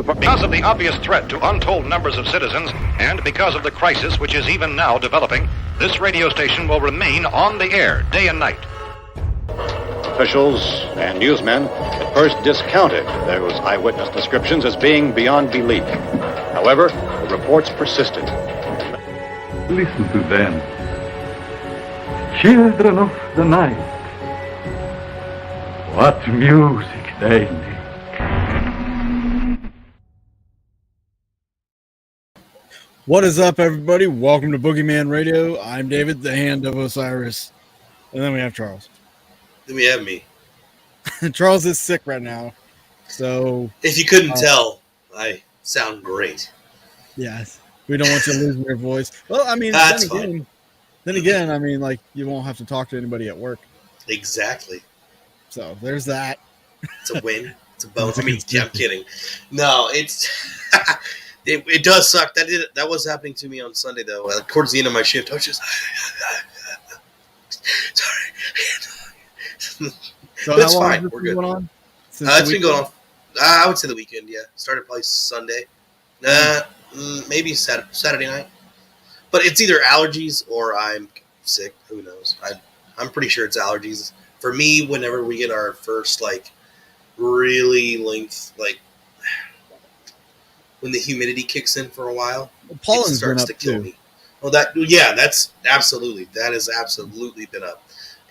Because of the obvious threat to untold numbers of citizens, and because of the crisis which is even now developing, this radio station will remain on the air day and night. Officials and newsmen at first discounted those eyewitness descriptions as being beyond belief. However, the reports persisted. Listen to them. Children of the night. What music they make. What is up, everybody? Welcome to Boogeyman Radio. I'm David, the Hand of Osiris. And then we have Charles. Then we have me. Charles is sick right now. So if you couldn't tell, I sound great. Yes. We don't want you losing your voice. Well, I mean, That's fine. Then again, I mean, like, you won't have to talk to anybody at work. Exactly. So there's that. It's a win. It's a bonus. I mean, yeah, I'm kidding. No, it's it does suck. That was happening to me on Sunday though. Towards the end of my shift, I was just sorry. So That's how long fine. has this We're been good. going on? It's been going on. I would say the weekend. Yeah, started probably Sunday. Maybe Saturday night. But it's either allergies or I'm sick. Who knows? I'm pretty sure it's allergies. For me, whenever we get our first really when the humidity kicks in for a while, pollen's it starts been up to kill too. me. Well, that has absolutely been up,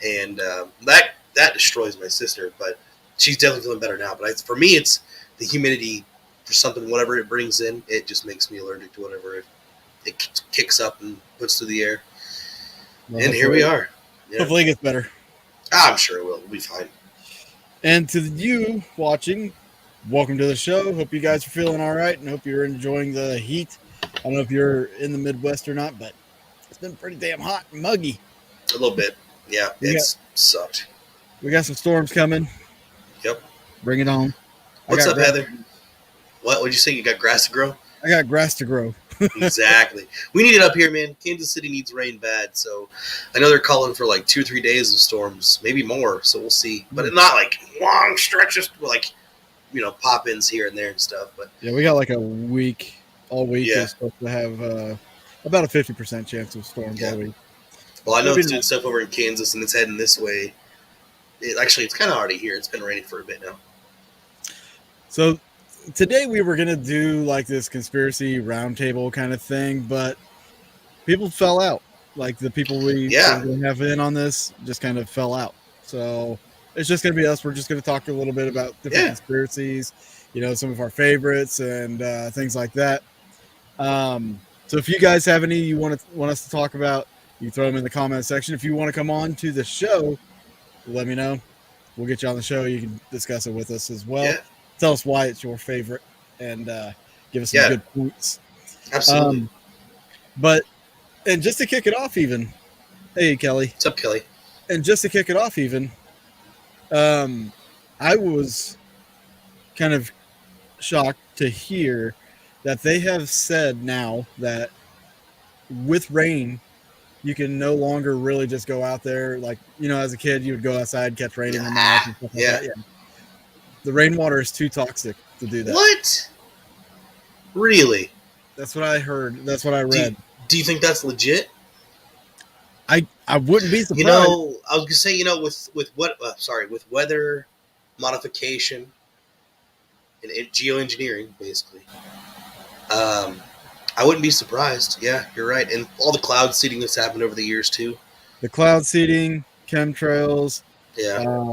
and that destroys my sister. But she's definitely feeling better now. But for me, it's the humidity for something. Whatever it brings in, it just makes me allergic to whatever it kicks up and puts through the air. Well, and here we are. Yeah. Hopefully it gets better. I'm sure it will. We'll be fine. And to you watching, welcome to the show. Hope you guys are feeling all right and hope you're enjoying the heat. I don't know if you're in the Midwest or not, but it's been pretty damn hot and muggy. A little bit. Yeah, it's sucked. We got some storms coming. Yep. Bring it on. What's up, Heather? What would you say? You got grass to grow? I got grass to grow. Exactly. We need it up here, man. Kansas City needs rain bad, so I know they're calling for 2 or 3 days of storms, maybe more, so we'll see. But not long stretches, pop-ins here and there and stuff. But yeah, we got a week. All week is supposed to have about a 50% chance of storms all week. Well, I know it's doing stuff over in Kansas, and it's heading this way. It's kind of already here. It's been raining for a bit now. So today we were going to do this conspiracy roundtable kind of thing, but people fell out. The people we have in on this just kind of fell out. So it's just going to be us. We're just going to talk a little bit about different conspiracies, some of our favorites and things like that. So if you guys have any you want us to talk about, you throw them in the comment section. If you want to come on to the show, let me know. We'll get you on the show. You can discuss it with us as well. Yeah. Tell us why it's your favorite and give us some good points. Absolutely. And just to kick it off even, hey, Kelly. What's up, Kelly? And just to kick it off even, I was kind of shocked to hear that they have said now that with rain, you can no longer really just go out there. As a kid, you would go outside, catch rain in your mouth and stuff like that. Yeah. The rainwater is too toxic to do that. What? Really? That's what I heard. That's what I read. Do you think that's legit? I wouldn't be surprised. I was gonna say, with weather modification and geoengineering, basically. I wouldn't be surprised. Yeah, you're right. And all the cloud seeding that's happened over the years too. The cloud seeding, chemtrails. Yeah.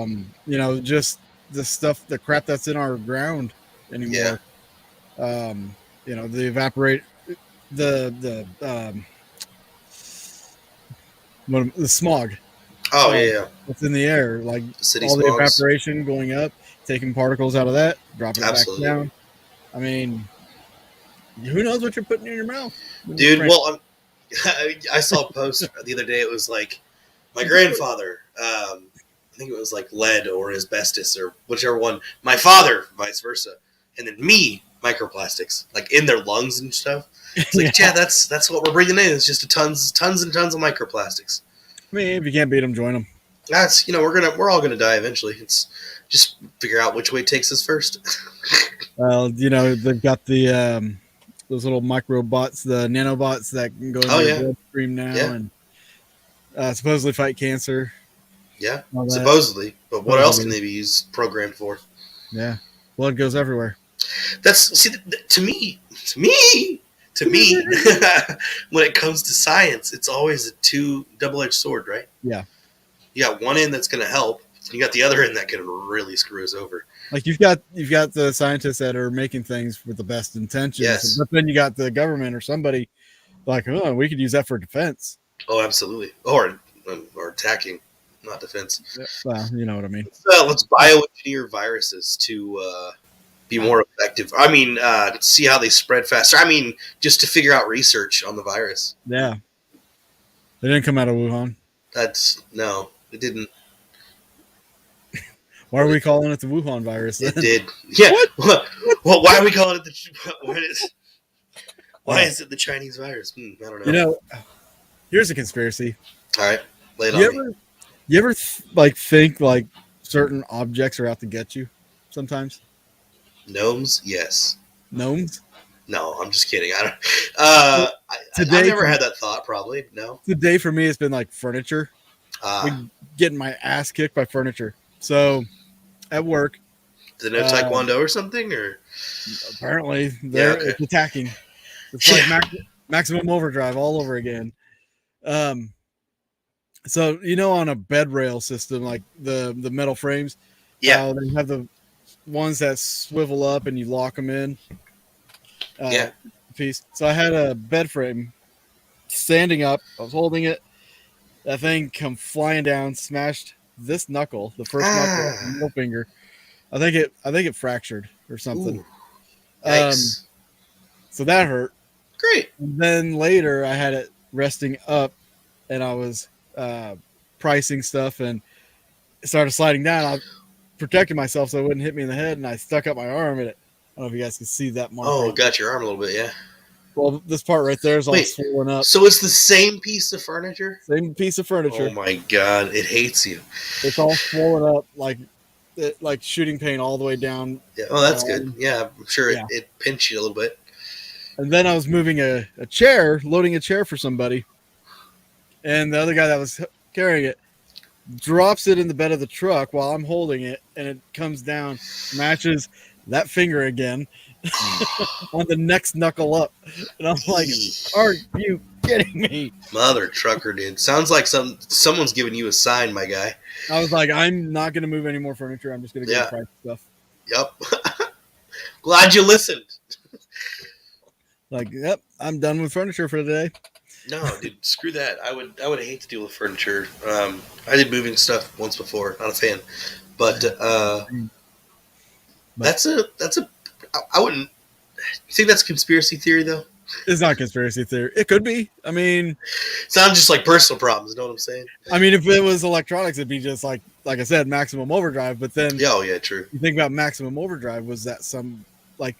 Just the stuff, the crap that's in our ground anymore. Yeah. The evaporate, the smog. Oh yeah. What's in the air, the evaporation going up, taking particles out of that, dropping it back down. I mean, who knows what you're putting in your mouth, dude? Well, I saw a post the other day. It was my grandfather. I think it was lead or asbestos or whichever one. My father, vice versa, and then me, microplastics, in their lungs and stuff. It's that's what we're breathing in. It's just tons and tons of microplastics. I mean, if you can't beat them, join them. That's we're all gonna die eventually. It's just figure out which way takes us first. Well, they've got the those little microbots, the nanobots that can go into Oh your yeah, bloodstream now, yeah, and supposedly fight cancer. yeah. All that. Supposedly, but what else can Supposedly. they be used programmed for? Yeah, blood goes everywhere. That's to me, when it comes to science, it's always a double-edged sword, right? Yeah, You got one end that's going to help, and you got the other end that can really screw us over. like you've got the scientists that are making things with the best intentions, Yes. but then you got the government or somebody like, oh, we could use that for defense. Oh, absolutely. Or attacking, not defense. Yeah, well, you know what I mean. Let's bioengineer viruses to be more effective. I mean, see how they spread faster. I mean, just to figure out research on the virus. Yeah, they didn't come out of Wuhan. No, it didn't. Why are we calling it the Wuhan virus? It did. Yeah. Well, why are we calling it why is it the Chinese virus? I don't know. Here's a conspiracy. All right, lay it on me. You ever think like certain objects are out to get you? Sometimes Gnomes, yes. gnomes. No, I'm just kidding. I don't. Today, I've never had that thought. Probably no. Today for me, it's been like furniture. Like getting my ass kicked by furniture. So at work, is it no taekwondo or something? Or apparently it's attacking. It's like maximum overdrive all over again. So on a bed rail system, like the metal frames, yeah, they have the ones that swivel up and you lock them in. Piece. So I had a bed frame standing up. I was holding it. That thing come flying down, smashed this knuckle, the first knuckle, middle finger. I think it fractured or something. Ooh, yikes. So that hurt. Great. And then later I had it resting up, and I was pricing stuff, and it started sliding down. I protected myself so it wouldn't hit me in the head, and I stuck up my arm, and I don't know if you guys can see that mark. Oh, got your arm a little bit, yeah. Well, this part right there is all swollen up. So it's the same piece of furniture? Same piece of furniture. Oh my god, it hates you. It's all swollen up like shooting pain all the way down. Yeah. Oh, that's good. Yeah, I'm sure it pinched you a little bit. And then I was moving a chair, loading a chair for somebody. And the other guy that was carrying it drops it in the bed of the truck while I'm holding it, and it comes down, matches that finger again on the next knuckle up. And I'm like, are you kidding me? Mother trucker, dude. Sounds like someone's giving you a sign, my guy. I was like, I'm not going to move any more furniture. I'm just going to go price stuff. Yep. Glad you listened. Like, yep, I'm done with furniture for today. No, dude, screw that. I would hate to deal with furniture. I did moving stuff once before. Not a fan, but that's a. I wouldn't. You think that's a conspiracy theory though? It's not conspiracy theory. It could be. I mean, sounds just like personal problems. You know what I'm saying? I mean, if it was electronics, it'd be just like I said, maximum overdrive. But then, true. You think about maximum overdrive. Was that some like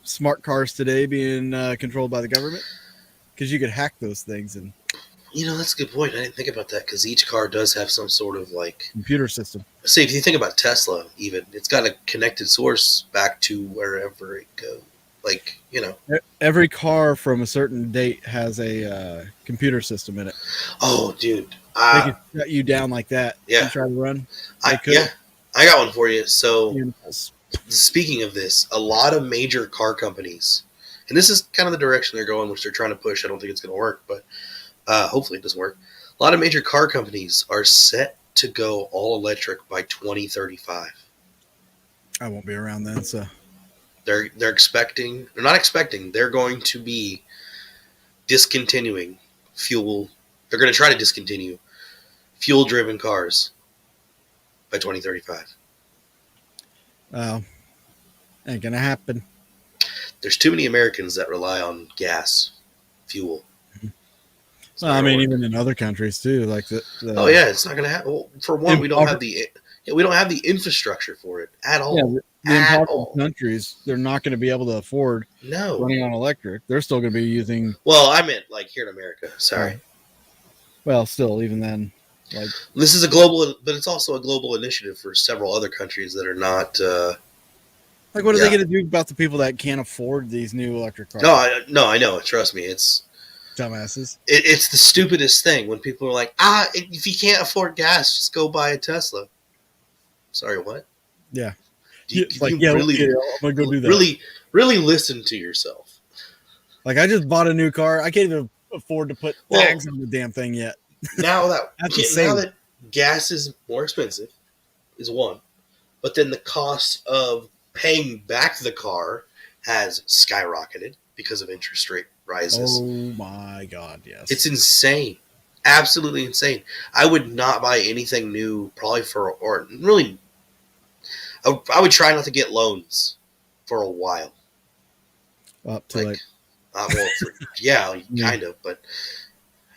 smart cars today being controlled by the government? Because you could hack those things, and that's a good point. I didn't think about that because each car does have some sort of like computer system. See, if you think about Tesla, even it's got a connected source back to wherever it goes. Like, every car from a certain date has a computer system in it. Oh, dude, they could shut you down like that. Yeah, and try to run. I got one for you. So, speaking of this, a lot of major car companies. And this is kind of the direction they're going, which they're trying to push. I don't think it's going to work, but hopefully it doesn't work. A lot of major car companies are set to go all electric by 2035. I won't be around then, so they're expecting. They're not expecting. They're going to be discontinuing fuel. They're going to try to discontinue fuel-driven cars by 2035. Oh, ain't gonna happen. There's too many Americans that rely on gas fuel. Well, I mean, even in other countries too, like the oh yeah, it's not going to happen. Well, for one, we don't have the infrastructure for it at all. Yeah, the impoverished countries, they're not going to be able to afford running on electric. They're still going to be using. Well, I meant like here in America. Sorry. Well, still, even then. Like This is a global, but it's also a global initiative for several other countries that are not. what are they Yeah. going to do about the people that can't afford these new electric cars? No, I know. Trust me, it's Dumbasses. it's the stupidest thing when people are like, if you can't afford gas, just go buy a Tesla. Sorry, what? Yeah. Can Like, you yeah, really, I'm going to go do that. really listen to yourself? Like, I just bought a new car. I can't even afford to put Well, tags on the damn thing yet. Now that That's insane. gas is more expensive, is one, but then the cost of paying back the car has skyrocketed because of interest rate rises. Oh my God, yes. It's insane. Absolutely insane. I would not buy anything new probably or really, I would try not to get loans for a while. Well, too late. Kind of, but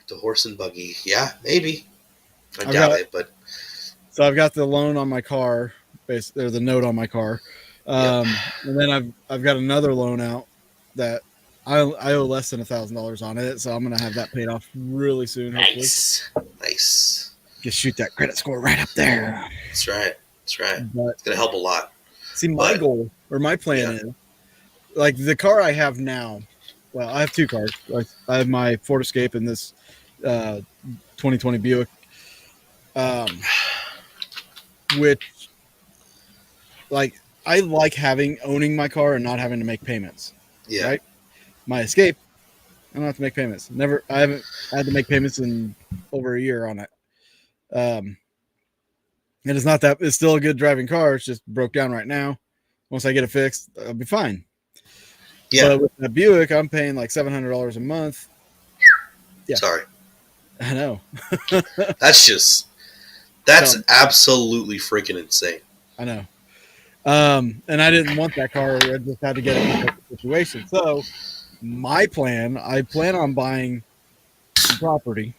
the horse and buggy, yeah, maybe. I I've doubt got- it, but So I've got the loan on my car, or the note on my car, and then I've got another loan out that I owe less than $1,000 on it, so I'm gonna have that paid off really soon. Hopefully, nice. just shoot that credit score right up there. That's right. But It's gonna help a lot. see, my goal or my plan is like the car I have now. Well, I have two cars. I have my Ford Escape and this 2020 Buick. Which, like, I like owning my car and not having to make payments. Yeah. Right. My Escape, I don't have to make payments. I haven't had to make payments in over a year on it. And it's not that it's still a good driving car. It's just broke down right now. Once I get it fixed, I'll be fine. Yeah. But with the Buick, I'm paying like $700 a month. Yeah. Sorry. I know. That's absolutely freaking insane. I know. And I didn't want that car. I just had to get it in the situation. So I plan on buying some property.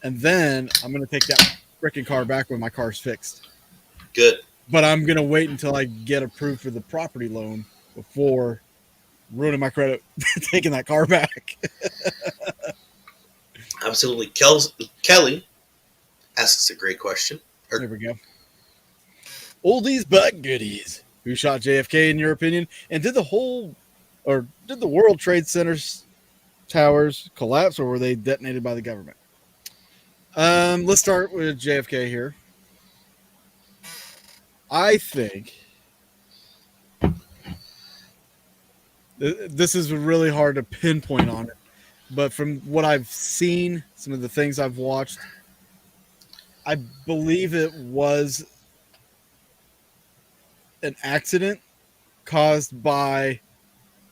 And then I'm going to take that freaking car back when my car's fixed. Good. But I'm going to wait until I get approved for the property loan before ruining my credit, taking that car back. Absolutely. Kelly asks a great question. There we go. Oldies but goodies. Who shot JFK in your opinion? And did the World Trade Center's towers collapse, or were they detonated by the government? Let's start with JFK here. I think this is really hard to pinpoint on it, but from what I've seen, some of the things I've watched, I believe it was an accident caused by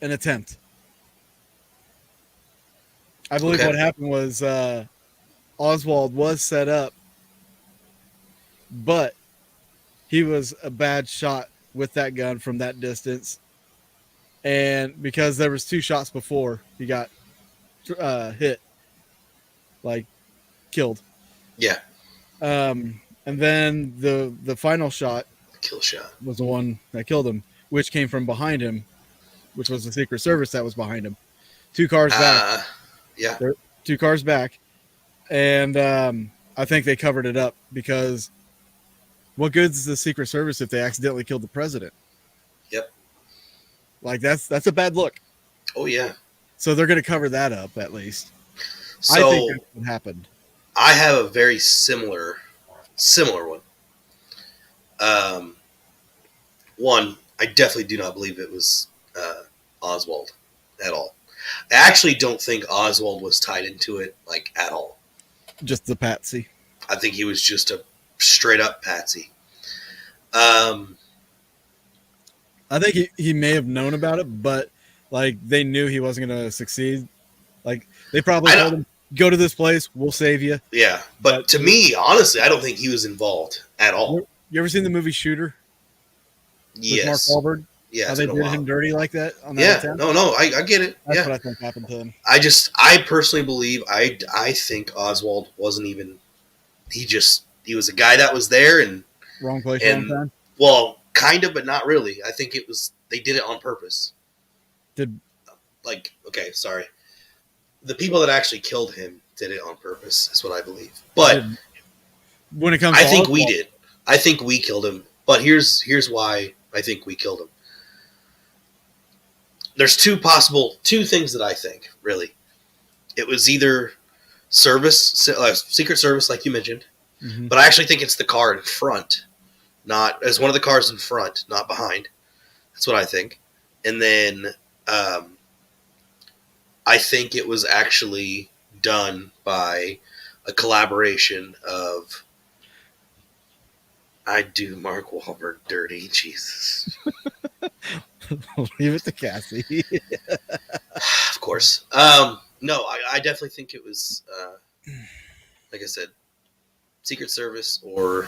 an attempt. I believe what happened was Oswald was set up, but he was a bad shot with that gun from that distance. And because there was 2 shots before, he got hit, like killed. Yeah. And then the final shot, kill shot, was the one that killed him, which came from behind him, which was the Secret Service that was behind him. 2 cars back. Yeah. 2 cars back. And I think they covered it up because what good is the Secret Service if they accidentally killed the president? Yep. Like that's a bad look. Oh yeah. So they're going to cover that up at least. So I think that's what happened. I have a very similar one. One, I definitely do not believe it was Oswald at all. I actually don't think Oswald was tied into it, like, at all. Just the patsy. I think he was just a straight up patsy. I think he may have known about it, but like they knew he wasn't going to succeed. Like they probably told him, "Go to this place, we'll save you." Yeah, but to me, honestly, I don't think he was involved at all. You ever seen the movie Shooter? Yes. With Mark Wahlberg? Yeah, how they did him dirty like that on that attempt? I get it. That's what I think happened to him. I personally believe I think Oswald wasn't even. He was a guy that was there and wrong place, wrong time. Well, kind of, but not really. I think it was they did it on purpose. Sorry. The people that actually killed him did it on purpose. Is what I believe. But when it comes, I to think we Oswald, did. I think we killed him. But here's why I think we killed him. There's two things that I think, really. It was either Secret Service, like you mentioned, but I actually think it's the car in front, not as one of the cars in front, not behind. That's what I think. And then I think it was actually done by a collaboration of. I do Mark Wahlberg dirty, Jesus. Leave it to Cassie. Of course. No, I definitely think it was, like I said, Secret Service or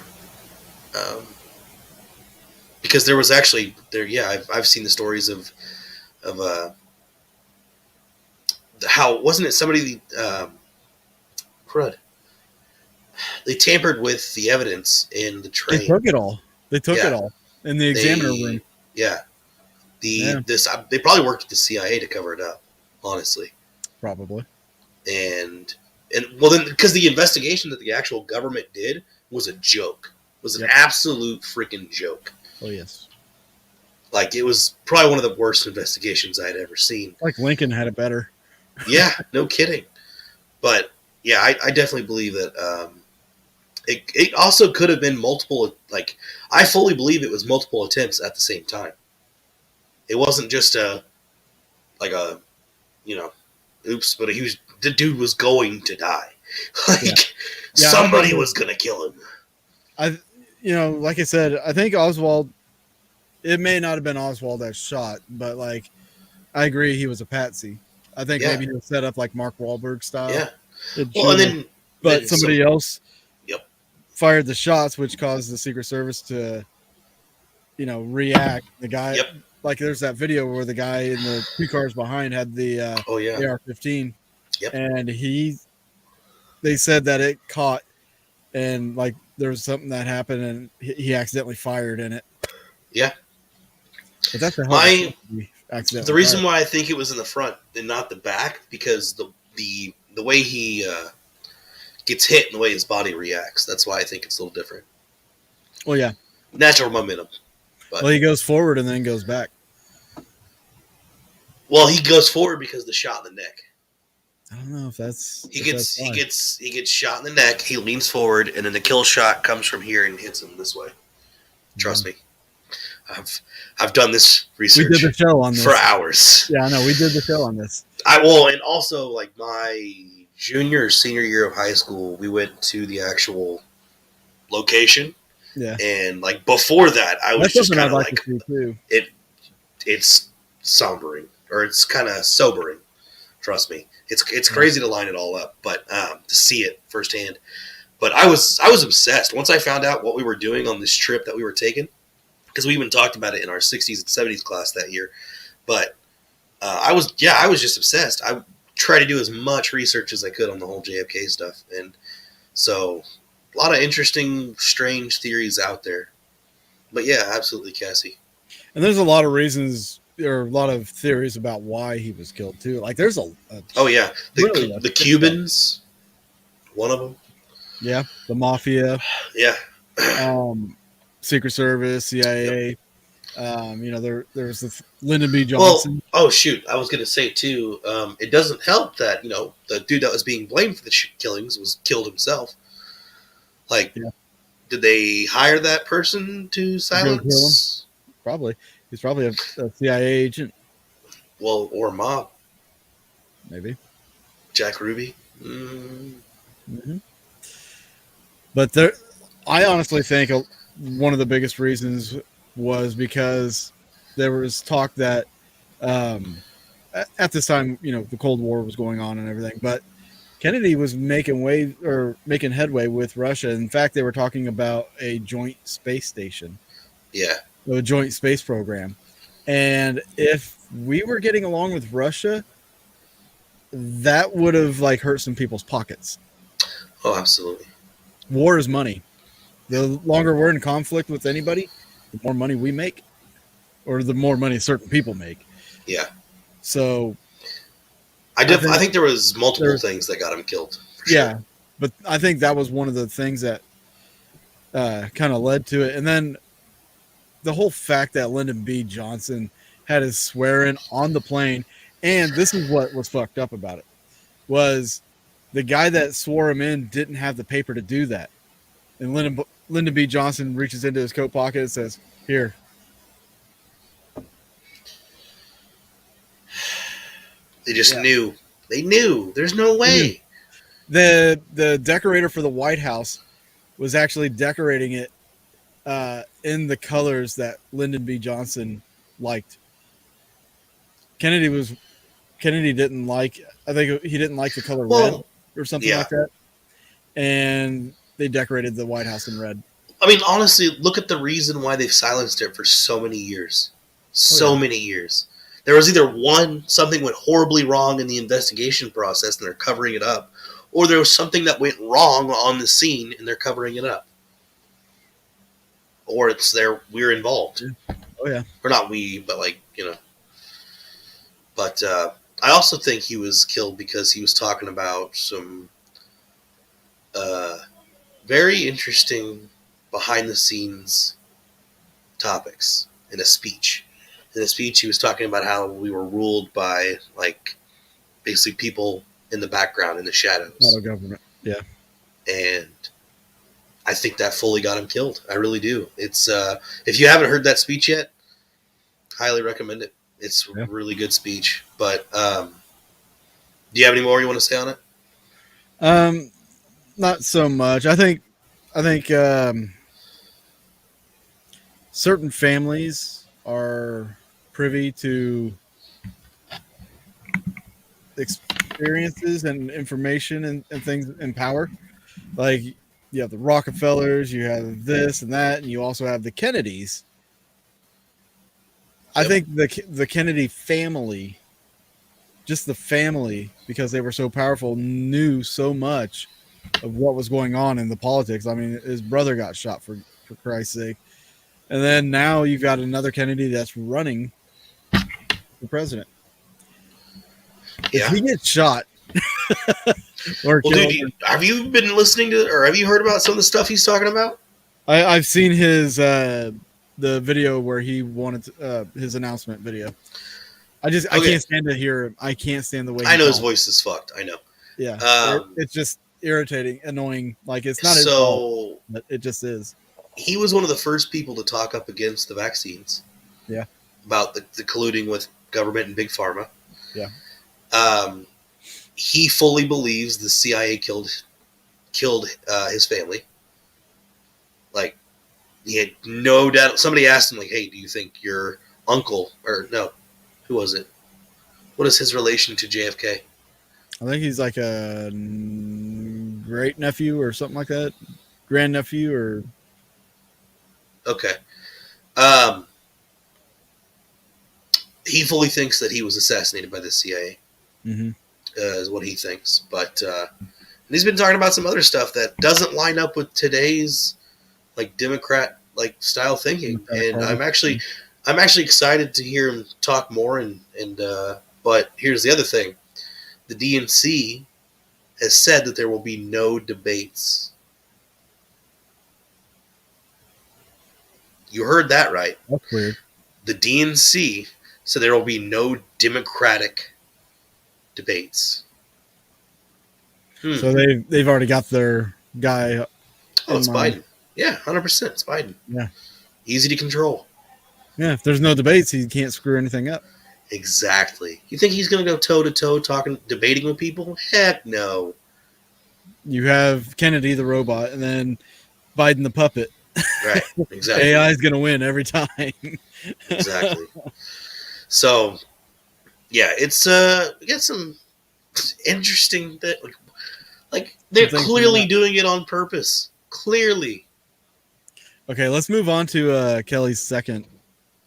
because there was actually there. Yeah, I've seen the stories of how wasn't it somebody crud. They tampered with the evidence in the train. They took it all. It all in the examiner room. Yeah. They probably worked with the CIA to cover it up, honestly. Probably. And well, then because the investigation that the actual government did was a joke, was an absolute freaking joke. Oh yes. Like it was probably one of the worst investigations I had ever seen. Like Lincoln had it better. Yeah, no kidding. But yeah, I definitely believe that it also could have been multiple. Like I fully believe it was multiple attempts at the same time. It wasn't just oops, but the dude was going to die. Somebody was going to kill him. Like I said, I think Oswald, it may not have been Oswald that shot, but like, I agree he was a patsy. I think maybe he was set up like Mark Wahlberg style. Yeah. Well, but somebody else fired the shots, which caused the Secret Service to, react. The guy, like there's that video where the guy in the two cars behind had the AR-15, and they said that it caught, and like there was something that happened, and he accidentally fired in it. Yeah, but that's the reason why I think it was in the front and not the back, because the way he gets hit and the way his body reacts. That's why I think it's a little different. Well, yeah, natural momentum. But, well, he goes forward and then goes back. Well, he goes forward because of the shot in the neck. I don't know if that's he gets shot in the neck. He leans forward, and then the kill shot comes from here and hits him this way. Trust me, I've done this research. We did the show on this for hours. Yeah, I know we did the show on this. And also like my junior or senior year of high school, we went to the actual location. Yeah, and like before that, I was just kind of like too. It's sombering, or it's kind of sobering. Trust me, it's crazy to line it all up, but to see it firsthand. But I was obsessed once I found out what we were doing on this trip that we were taking, because we even talked about it in our 60s and 70s class that year. But I was just obsessed. I tried to do as much research as I could on the whole JFK stuff, and so. A lot of interesting, strange theories out there. But yeah, absolutely, Cassie. And there's a lot of reasons, or a lot of theories about why he was killed, too. Like, there's the Cubans, one of them. Yeah, the Mafia. Yeah. Secret Service, CIA. Yep. There's the Lyndon B. Johnson. Well, oh, shoot. I was going to say, too, it doesn't help that, the dude that was being blamed for the killings was killed himself. Like, did they hire that person to silence? Probably. He's probably a CIA agent. Well, or a mob. Maybe. Jack Ruby. Mm-hmm. But I honestly think one of the biggest reasons was because there was talk that at this time, the Cold War was going on and everything, but Kennedy was making headway with Russia. In fact, they were talking about a joint space station. Yeah. A joint space program. And if we were getting along with Russia, that would have hurt some people's pockets. Oh, absolutely. War is money. The longer we're in conflict with anybody, the more money we make, or the more money certain people make. Yeah. So I think there was multiple things that got him killed, for Yeah, but I think that was one of the things that kind of led to it. And then the whole fact that Lyndon B. Johnson had his swearing on the plane, and this is what was fucked up about it, was the guy that swore him in didn't have the paper to do that. And Lyndon B. Johnson reaches into his coat pocket and says, "Here." They just knew. They knew. There's no way. The decorator for the White House was actually decorating it in the colors that Lyndon B. Johnson liked. Kennedy didn't like. I think he didn't like the color red or something like that, and they decorated the White House in red. I mean, honestly, look at the reason why they've silenced it for so many years. Many years. There was either something went horribly wrong in the investigation process and they're covering it up, or there was something that went wrong on the scene and they're covering it up. Or we're involved. Oh yeah. Or not we, but But I also think he was killed because he was talking about some very interesting behind the scenes topics in a speech. In a speech, he was talking about how we were ruled by, basically people in the background, in the shadows. Shadow government, yeah. And I think that fully got him killed. I really do. It's if you haven't heard that speech yet, highly recommend it. It's a really good speech. But do you have any more you want to say on it? Not so much. I think certain families are privy to experiences and information and things in power. Like you have the Rockefellers, you have this and that, and you also have the Kennedys. I think the Kennedy family, just the family, because they were so powerful, knew so much of what was going on in the politics. I mean, his brother got shot for Christ's sake. And then now you've got another Kennedy that's running for president. Yeah. If he gets shot or killed, dude, have you been listening to, or have you heard about some of the stuff he's talking about? I've seen his the video where he wanted his announcement video. I can't stand to hear him. I can't stand the way. I know his voice is fucked. I know. Yeah, it's just irritating, annoying. Like it's not his fault, but it just is. He was one of the first people to talk up against the vaccines. Yeah. About the colluding with government and big pharma. Yeah. He fully believes the CIA killed his family. Like, he had no doubt. Somebody asked him, like, "Hey, do you think your uncle or no, who was it? What is his relation to JFK?" I think he's like a great nephew or something like that, grandnephew or. Okay. He fully thinks that he was assassinated by the CIA. Mm-hmm. Is what he thinks. But and he's been talking about some other stuff that doesn't line up with today's Democrat style thinking. And I'm actually excited to hear him talk more. And but here's the other thing: the DNC has said that there will be no debates. You heard that right. That's weird. The DNC said there will be no Democratic debates. So they've already got their guy. Oh, it's Biden. Yeah, 100%. It's Biden. Yeah. Easy to control. Yeah, if there's no debates, he can't screw anything up. Exactly. You think he's going to go toe-to-toe debating with people? Heck no. You have Kennedy the robot and then Biden the puppet. Right, exactly. AI is going to win every time. Exactly. So, yeah, it's we got some interesting they're clearly doing it on purpose. Clearly. Okay, let's move on to Kelly's second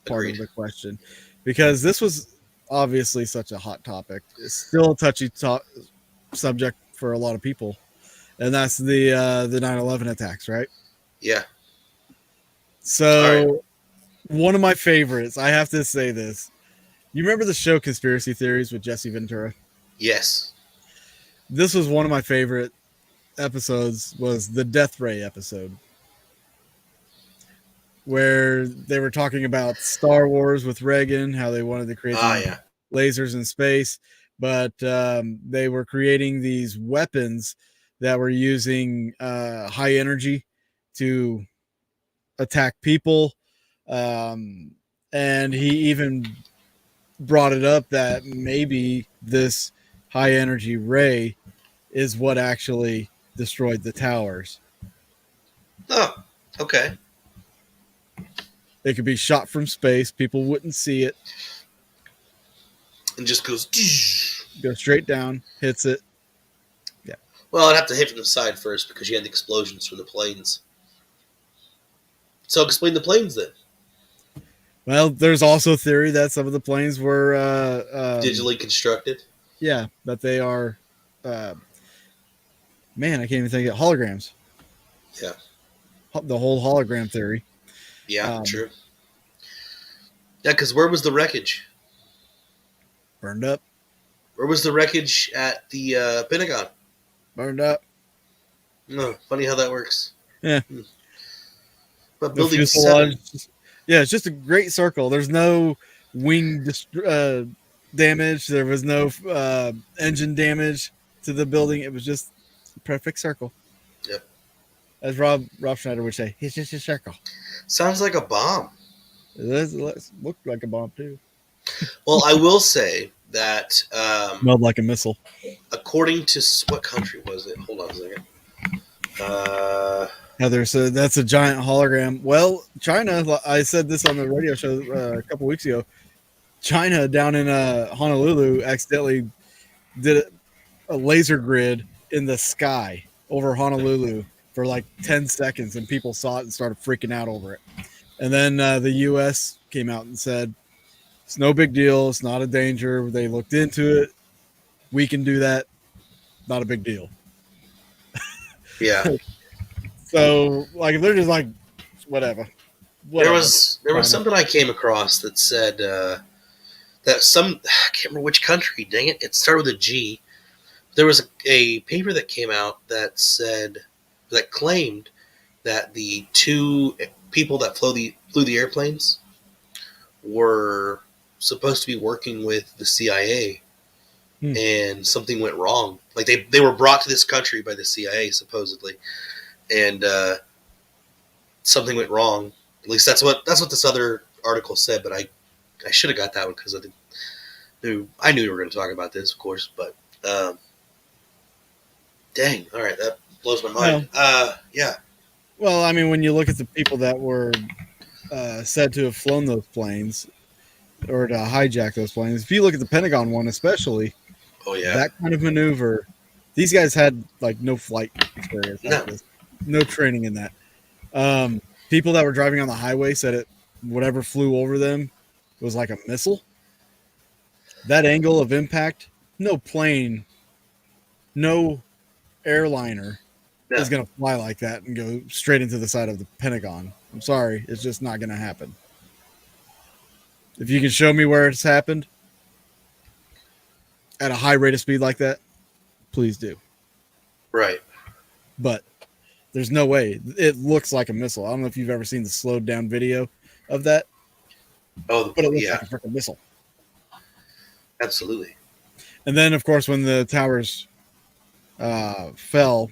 part of the question, because this was obviously such a hot topic. It's still a touchy subject for a lot of people, and that's the 9/11 attacks, right? Yeah. So, one of my favorites, I have to say this. You remember the show Conspiracy Theories with Jesse Ventura? Yes. This was one of my favorite episodes was the Death Ray episode, where they were talking about Star Wars with Reagan, how they wanted to create these lasers in space, but they were creating these weapons that were using high energy to attack people. And he even brought it up that maybe this high energy ray is what actually destroyed the towers. Oh, okay. It could be shot from space. People wouldn't see it. And just goes straight down, hits it. Yeah. Well, I'd have to hit from the side first because you had the explosions from the planes. So explain the planes then. Well, there's also theory that some of the planes were digitally constructed. Yeah, that they are. Man, I can't even think of holograms. Yeah. The whole hologram theory. Yeah, true. Yeah, because where was the wreckage? Burned up. Where was the wreckage at the Pentagon? Burned up. No, funny how that works. Yeah. But building 7. Yeah, it's just a great circle. There's no wing damage. There was no engine damage to the building. It was just a perfect circle. Yep. As Rob Schneider would say, it's just a circle. Sounds like a bomb. It looked like a bomb, too. Well, I will say that... smelled like a missile. According to... What country was it? Hold on a second. Heather said that's a giant hologram. Well, China, I said this on the radio show a couple weeks ago. China down in Honolulu accidentally did a laser grid in the sky over Honolulu for like 10 seconds, and people saw it and started freaking out over it. And then the U.S. came out and said, it's no big deal. It's not a danger. They looked into it. We can do that. Not a big deal. Yeah. So, like, they're just like, whatever. There was something I came across that said that I can't remember which country, dang it. It started with a G. There was a paper that came out that claimed that the 2 people that flew the airplanes were supposed to be working with the CIA, and something went wrong. Like they were brought to this country by the CIA supposedly, and something went wrong. At least that's what this other article said. But I should have got that one because I knew we were going to talk about this, of course. But dang, all right, that blows my mind. Yeah. Well, I mean, when you look at the people that were said to have flown those planes or to hijack those planes, if you look at the Pentagon one especially, that kind of maneuver, these guys had like no flight experience, no training in that. People that were driving on the highway said whatever flew over them was like a missile. That angle of impact, no plane, no airliner is going to fly like that and go straight into the side of the Pentagon. I'm sorry. It's just not going to happen. If you can show me where it's happened at a high rate of speed like that, please do. Right. But there's no way. It looks like a missile. I don't know if you've ever seen the slowed down video of that. Oh, but it looks like a freaking missile. Absolutely. And then, of course, when the towers fell,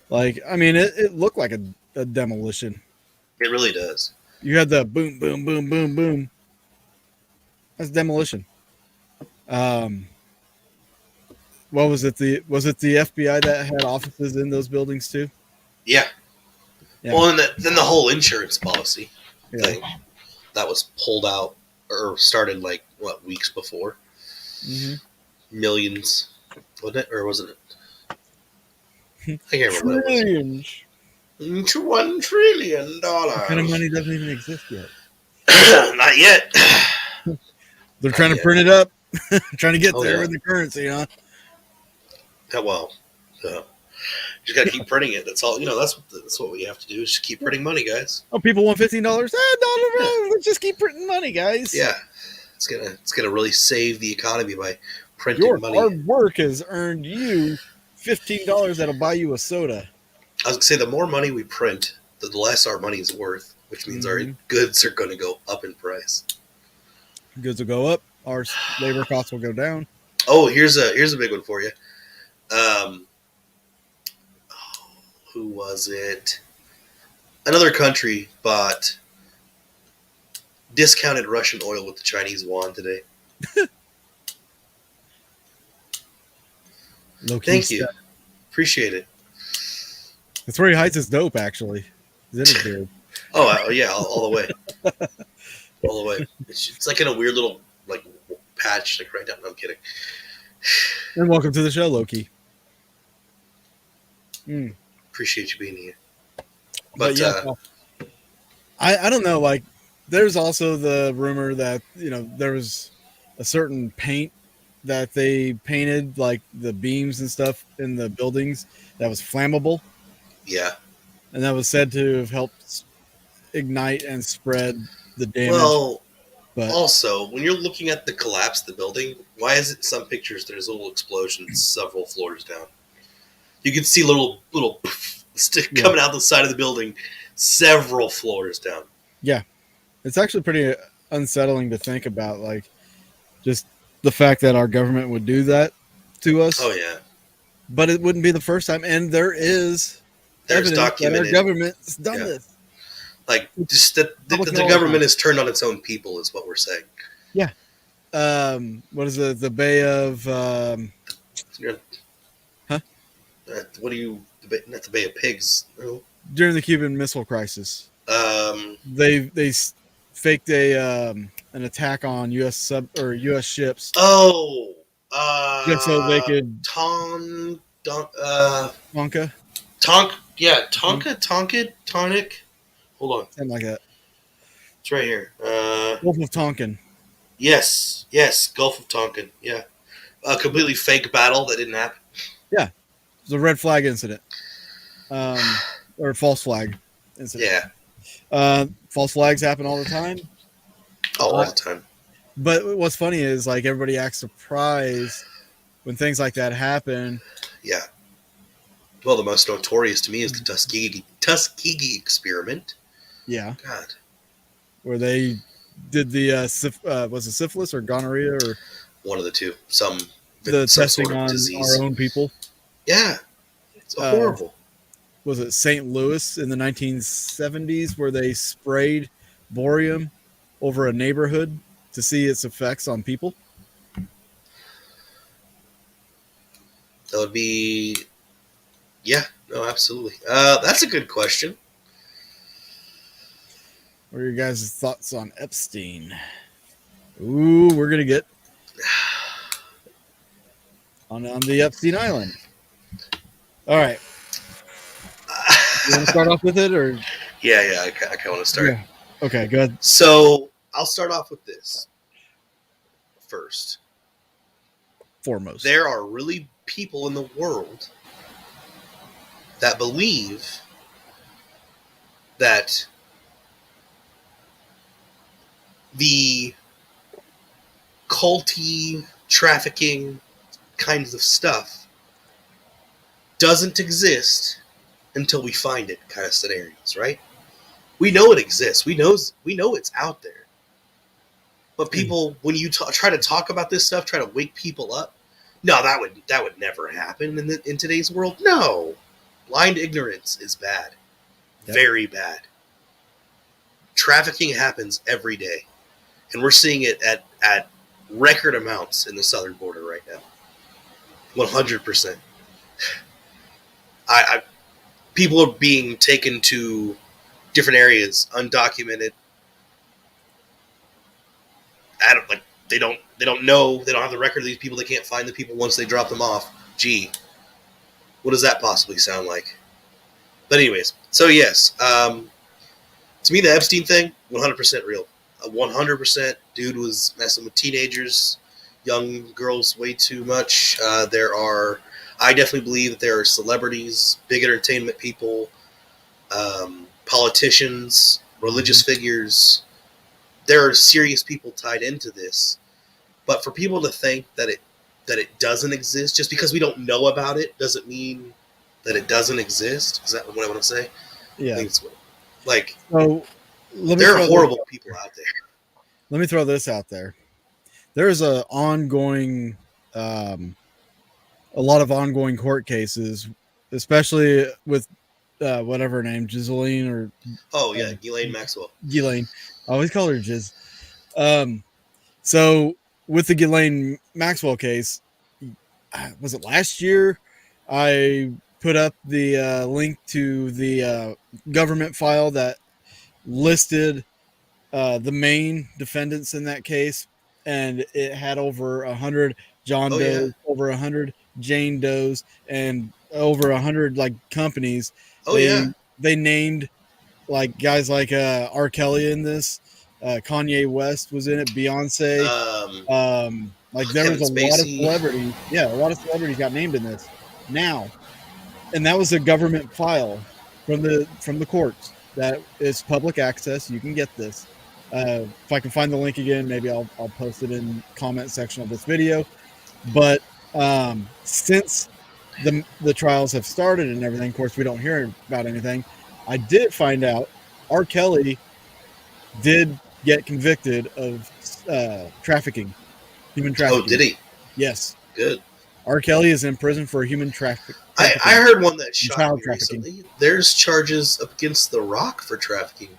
like, I mean, it looked like a demolition. It really does. You had the boom, boom, boom, boom, boom. That's demolition. What was it? Was it the FBI that had offices in those buildings too? Yeah. Well, and then the whole insurance policy thing that was pulled out or started like weeks before. Mm-hmm. Millions, wasn't it, or wasn't it? I can't remember. Trillions. $1 trillion. That kind of money doesn't even exist yet. Not yet. They're trying to print it up, trying to get there in the currency, huh? Well, just got to keep printing it. That's all. That's what we have to do is just keep printing money, guys. Oh, people want $15. No. Let's just keep printing money, guys. Yeah, it's gonna really save the economy by printing money. Your hard work has earned you $15 that'll buy you a soda. I was gonna say the more money we print, the less our money is worth, which means our Mhm. goods are going to go up in price. Goods will go up. Our labor costs will go down. Oh, here's a big one for you. Who was it? Another country bought discounted Russian oil with the Chinese yuan today. Low-key Thank you. step. Appreciate it. That's where he hides his dope, actually. He's in his beard. Oh, yeah, all the way. All the way. It's like in a weird little like patch, like right down. No, I'm kidding. And welcome to the show, Loki. Appreciate you being here. But yeah, I don't know. Like, there's also the rumor that there was a certain paint that they painted, like the beams and stuff in the buildings, that was flammable, yeah. and that was said to have helped ignite and spread the damage. Well, but also, when you're looking at the collapse of the building, why is it in some pictures there's a little explosion several floors down? You can see little stick coming out the side of the building several floors down. Yeah, it's actually pretty unsettling to think about, like, just the fact that our government would do that to us. Oh yeah, but it wouldn't be the first time, and there's evidence documented. that our government's done this. Like, just that the government has turned on its own people is what we're saying. Yeah. What is it? The Bay of What do you? Not the Bay of Pigs. No. During the Cuban Missile Crisis, they faked an attack on U.S. U.S. ships. Oh, just so they could Tonka. Tonic. Hold on, something like that. it's right here. Gulf of Tonkin. Yes, Gulf of Tonkin. Yeah, a completely fake battle that didn't happen. Yeah, it was a red flag incident, or false flag incident. Yeah, false flags happen all the time. all the time. But what's funny is, like, everybody acts surprised when things like that happen. Yeah. Well, the most notorious to me is the Tuskegee experiment. Yeah. God. Where they did the was it syphilis or gonorrhea or one of the two? Some testing sort of on disease. our own people. Yeah. It's horrible. Was it St. Louis in the 1970s where they sprayed borium over a neighborhood to see its effects on people? That would be... Yeah, no, absolutely. That's a good question. What are your guys' thoughts on Epstein? Ooh, we're going to get on the Epstein Island. All right. You want to start off with it? Or? Yeah, I kind of want to start. Yeah. Okay, go ahead. So, I'll start off with this first. Foremost. There are really people in the world that believe that the culty, trafficking kinds of stuff doesn't exist until we find it, kind of scenarios, right? We know it exists. We know it's out there. But people, when you try to talk about this stuff, try to wake people up, no, that would never happen in today's world. No. Blind ignorance is bad. Yep. Very bad. Trafficking happens every day. And we're seeing it at record amounts in the southern border right now. 100%. People are being taken to different areas, undocumented. They don't know. They don't have the record of these people. They can't find the people once they drop them off. Gee, what does that possibly sound like? But anyways, so yes, to me the Epstein thing, 100% real. 100% dude was messing with teenagers, young girls way too much. I definitely believe that there are celebrities, big entertainment people, politicians, religious figures. There are serious people tied into this. But for people to think that that it doesn't exist. Just because we don't know about it doesn't mean that it doesn't exist. Is that what I want to say? Yeah. I think it's like, So there are horrible people out there. Let me throw this out there. There's a ongoing, a lot of ongoing court cases, especially with whatever her name, Ghislaine or Oh yeah, Ghislaine Maxwell. Ghislaine. I always call her Giz. So with the Ghislaine Maxwell case, was it last year? I put up the link to the government file that listed the main defendants in that case, and it had over 100 John Does, over 100 Jane Does, and over 100 like companies. They named like guys like R. Kelly in this. Kanye West was in it. Beyonce. Like there Kevin was a Spacey. lot of celebrities. Yeah, a lot of celebrities got named in this. Now, and that was a government file from the courts. That is public access. You can get this. If I can find the link again, maybe I'll post it in the comment section of this video. But since the trials have started and everything, of course, we don't hear about anything. I did find out R. Kelly did get convicted of trafficking, human trafficking. Oh, did he? Yes. Good. R. Kelly is in prison for human trafficking. I heard one that shot child me trafficking. recently. There's charges against The Rock for trafficking.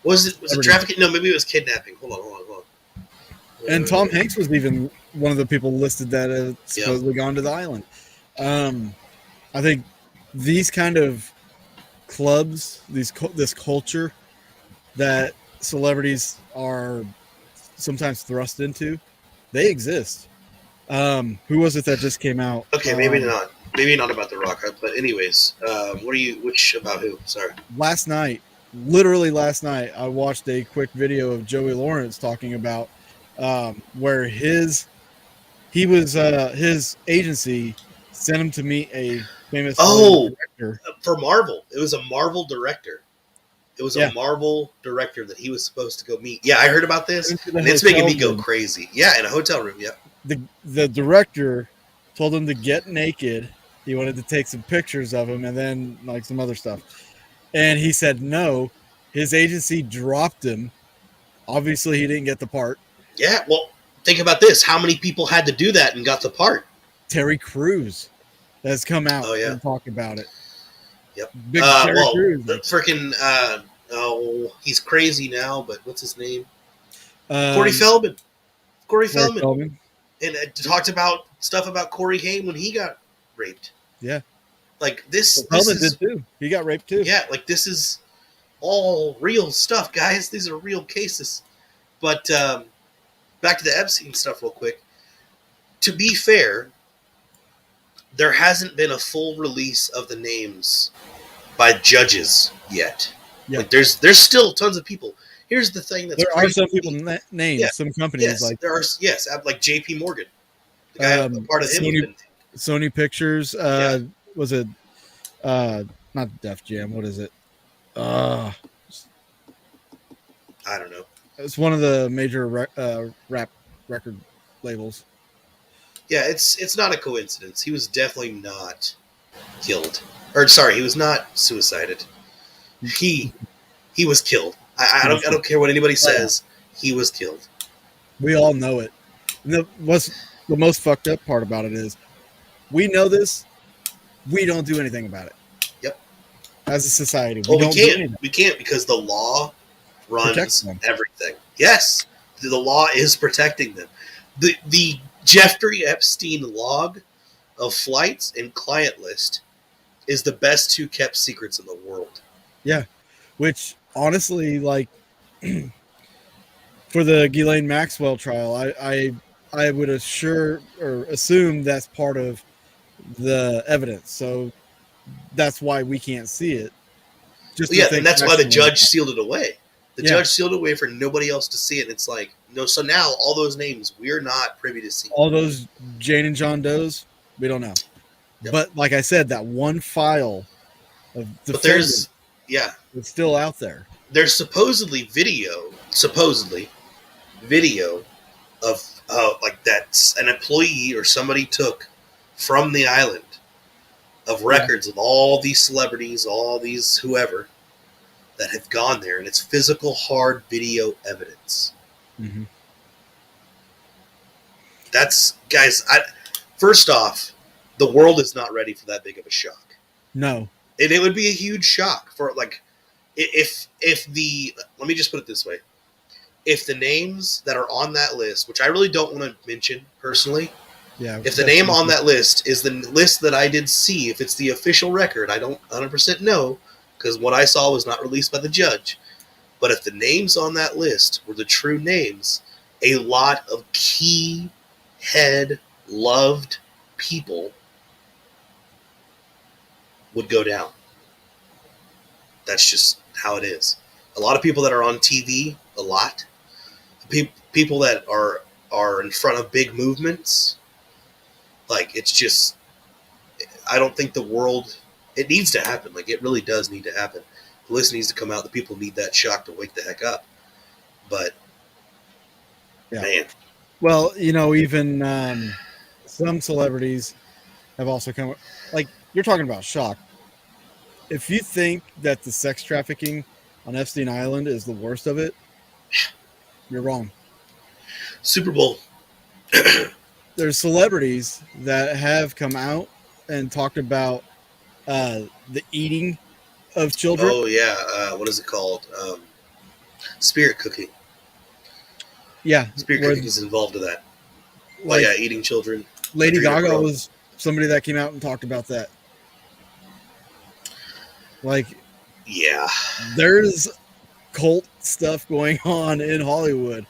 Was it trafficking? No, maybe it was kidnapping. Hold on. And Tom Hanks was even one of the people listed that had supposedly gone to the island. I think these kind of clubs, this culture that celebrities are sometimes thrust into, they exist. Who was it that just came out? Okay, maybe not. Maybe not about The Rock. But anyways, which about who? Sorry. Literally last night, I watched a quick video of Joey Lawrence talking about where his agency sent him to meet a famous director for Marvel. It was a Marvel director. It was a Marvel director that he was supposed to go meet. Yeah, I heard about this, and it's making me go crazy. Yeah, in a hotel room. Yeah. The director told him to get naked. He wanted to take some pictures of him and then like some other stuff. And he said no. His agency dropped him. Obviously, he didn't get the part. Yeah, well, think about this. How many people had to do that and got the part? Terry Crews has come out and talked about it. Yep. Big Terry Crews. Freaking, he's crazy now, but what's his name? Corey Feldman. Corey Feldman. And talked about stuff about Corey Haim when he got raped. Yeah. Like this. Feldman did too. He got raped too. Yeah, like this is all real stuff, guys. These are real cases. But back to the Epstein stuff real quick. To be fair, there hasn't been a full release of the names by judges yet. Yeah. Like there's still tons of people. Here's the thing that's there are some people named, some companies like there are like JP Morgan. The guy part of Sony Pictures, was it not Def Jam, what is it? I don't know. It's one of the major rap record labels. Yeah, it's not a coincidence. He was definitely not killed. Or sorry, he was not suicided. He was killed. I don't care what anybody says. He was killed. We all know it. And the most fucked up part about it is we know this. We don't do anything about it. Yep. As a society, we can't because the law runs everything. Yes, the law is protecting them. The Jeffrey Epstein log of flights and client list is the best two kept secrets in the world. Yeah, which honestly, like for the Ghislaine Maxwell trial, I would assume that's part of the evidence. So that's why we can't see it. And that's why the judge sealed it away. The judge sealed it away for nobody else to see it. And it's like, no, so now all those names, we're not privy to see. All those Jane and John Does, we don't know. Yep. But like I said, that one file of it's still out there. There's supposedly video of like that's an employee or somebody took from the island of records of all these celebrities, all these whoever that have gone there, and it's physical, hard video evidence. Mm-hmm. That's, guys, first off, the world is not ready for that big of a shock. No. And it would be a huge shock for, like, if the, let me just put it this way. If the names that are on that list, which I really don't want to mention personally, if the name on that list is the list that I did see, if it's the official record, I don't 100% know, because what I saw was not released by the judge. But if the names on that list were the true names, a lot of key head loved people would go down. That's just how it is. A lot of people that are on TV, a lot. People that are in front of big movements, like, it's just, I don't think the world, it needs to happen. Like, it really does need to happen. The list needs to come out. The people need that shock to wake the heck up. But, man. Well, you know, even some celebrities have also come, like, you're talking about shock. If you think that the sex trafficking on Epstein Island is the worst of it, you're wrong. Super Bowl. There's celebrities that have come out and talked about the eating of children. Oh, yeah. What is it called? Spirit cooking. Yeah. Spirit cooking is involved in that. Like, yeah, eating children. Lady Gaga was somebody that came out and talked about that. Like, yeah, there's cult stuff going on in Hollywood.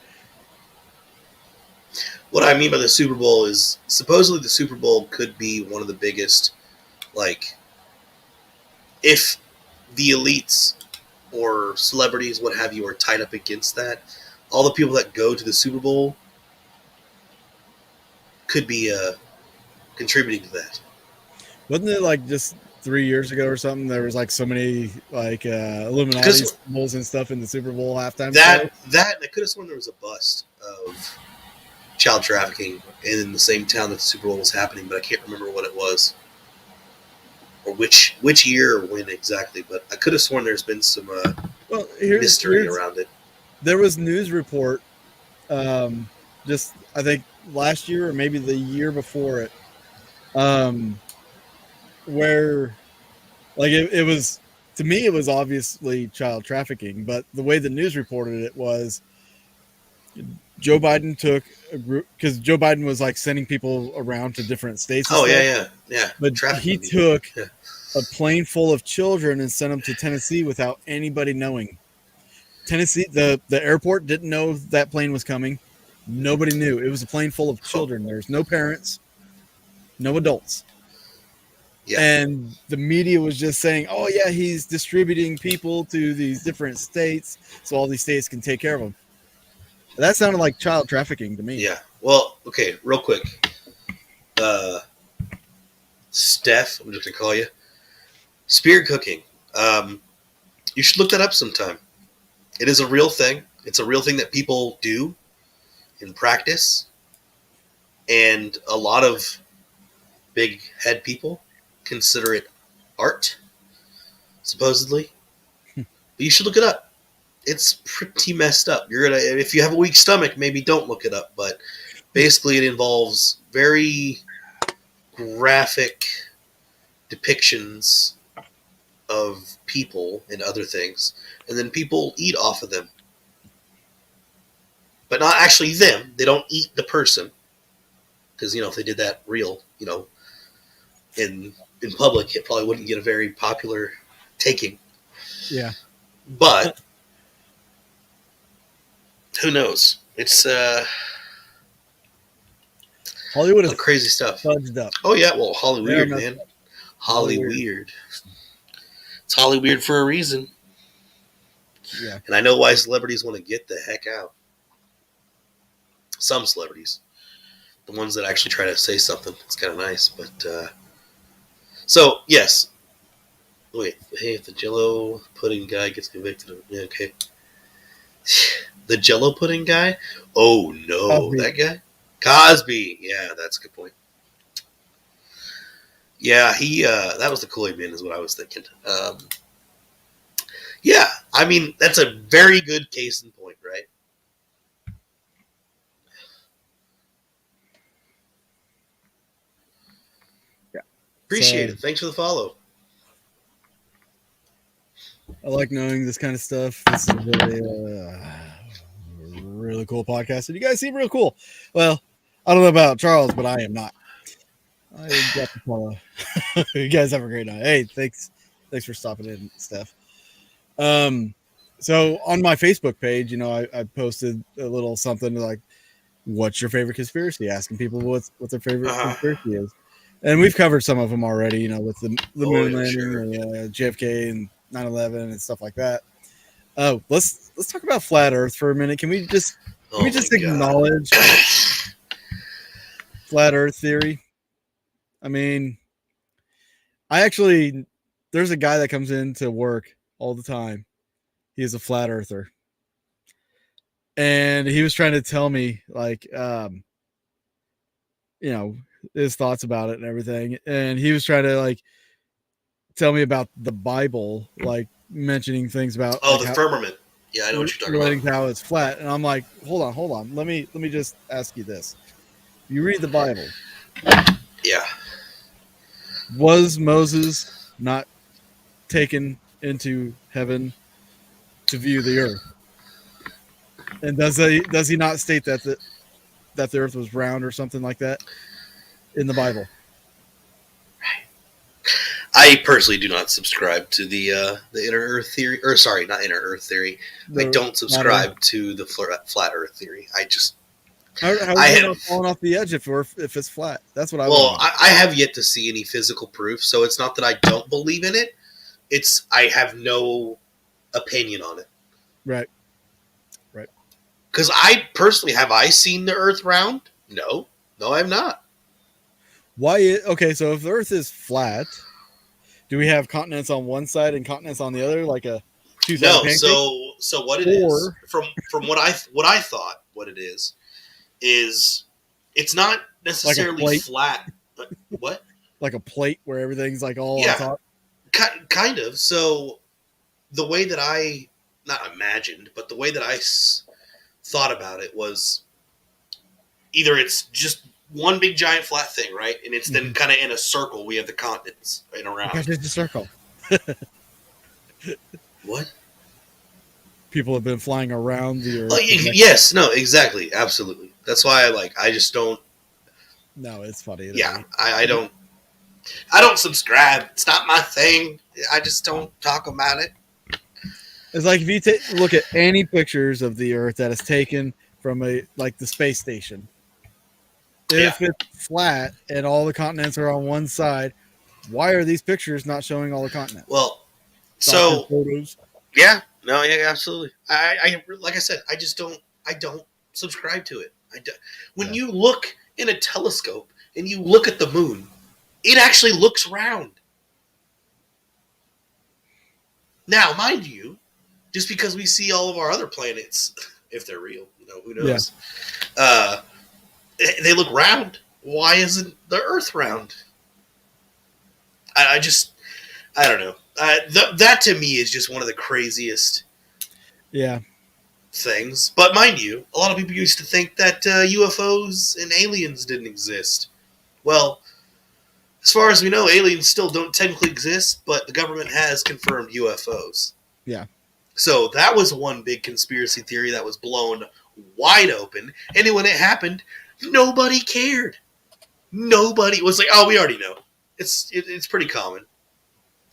What I mean by the Super Bowl is supposedly the Super Bowl could be one of the biggest, like, if the elites or celebrities, what have you, are tied up against that, all the people that go to the Super Bowl could be contributing to that. Wasn't it like just 3 years ago or something? There was like so many like Illuminati symbols and stuff in the Super Bowl halftime. That I could have sworn there was a bust of child trafficking in the same town that the Super Bowl was happening, but I can't remember what it was or which year or when exactly. But I could have sworn there's been some mystery around it. There was news report, just I think last year or maybe the year before it, where like it was, to me it was obviously child trafficking, but the way the news reported it was Joe Biden took a group, because Joe Biden was like sending people around to different states. Oh, yeah. But he took a plane full of children and sent them to Tennessee without anybody knowing. Tennessee, the airport didn't know that plane was coming. Nobody knew. It was a plane full of children. There's no parents, no adults. Yeah. And the media was just saying, oh, yeah, he's distributing people to these different states so all these states can take care of them. That sounded like child trafficking to me. Yeah. Well, okay, real quick. Steph, I'm just going to call you. Spirit cooking. You should look that up sometime. It is a real thing. It's a real thing that people do in practice. And a lot of big head people consider it art, supposedly. But you should look it up. It's pretty messed up. You're gonna, if you have a weak stomach, maybe don't look it up. But basically, it involves very graphic depictions of people and other things, and then people eat off of them, but not actually them. They don't eat the person, because if they did that real, in public, it probably wouldn't get a very popular taking. Yeah, but. Who knows? It's Hollywood is crazy stuff. Fudged up. Oh yeah, well, Hollyweird, man. Hollyweird. It's Hollyweird for a reason. Yeah. And I know why celebrities want to get the heck out. Some celebrities, the ones that actually try to say something, it's kind of nice. But so yes. Wait, hey, if the Jello pudding guy gets convicted, okay. The Jello pudding guy? Oh no, Cosby. that guy? Cosby. Yeah, that's a good point. Yeah, he that was the Kool-Aid Man is what I was thinking. Yeah, I mean, that's a very good case in point, right? Yeah. Appreciate So, it. Thanks for the follow. I like knowing this kind of stuff. This is really cool podcast. And you guys seem real cool. Well, I don't know about Charles, but I am not. I got to follow. You guys have a great night. Hey, thanks for stopping in, Steph. So on my Facebook page, I posted a little something like, "What's your favorite conspiracy?" Asking people what their favorite conspiracy is, and we've covered some of them already. With the moon landing, and JFK, and 9/11, and stuff like that. Oh, let's talk about flat Earth for a minute. Can we just acknowledge flat Earth theory? I mean, there's a guy that comes into work all the time. He is a flat earther. And he was trying to tell me, like, his thoughts about it and everything. And he was trying to, like, tell me about the Bible, like, mentioning things about the firmament. Yeah, I know what you're talking relating to how it's flat. And I'm like, hold on. Let me just ask you this. You read the Bible. Yeah. Was Moses not taken into heaven to view the earth? And does he not state that the earth was round or something like that in the Bible? I personally do not subscribe to the inner Earth theory, or sorry, not inner Earth theory. I don't subscribe to the flat Earth theory. I just how is it not falling off the edge if it's flat? That's what I well, I have yet to see any physical proof, so it's not that I don't believe in it. It's I have no opinion on it. Right. Because I personally have I seen the Earth round? No, I have not. Why? Okay, so if the Earth is flat, do we have continents on one side and continents on the other, like a two-sided pancake? So what it is from what I thought what it is it's not necessarily like flat. But what? Like a plate where everything's like all on top. Kind of. So the way that I not imagined, but the way that I thought about it was either it's just one big giant flat thing, right? And it's then kind of in a circle. We have the continents right around. Because it's a circle. What? People have been flying around the Earth. Oh, yes, no, exactly, absolutely. That's why I just don't. No, it's funny. Yeah, I don't subscribe. It's not my thing. I just don't talk about it. It's like if you look at any pictures of the Earth that is taken from the space station. If it's flat and all the continents are on one side, why are these pictures not showing all the continents? Well, photos. Yeah, no, yeah, absolutely. I like I said, I don't subscribe to it. When you look in a telescope and you look at the moon, it actually looks round. Now, mind you, just because we see all of our other planets, if they're real, who knows? Yeah. They look round. Why isn't the Earth round? I don't know. That to me is just one of the craziest things. But mind you, a lot of people used to think that UFOs and aliens didn't exist. Well, as far as we know, aliens still don't technically exist, but the government has confirmed UFOs. Yeah. So that was one big conspiracy theory that was blown wide open. And when it happened, nobody cared. Nobody was like, oh, we already know. It's pretty common.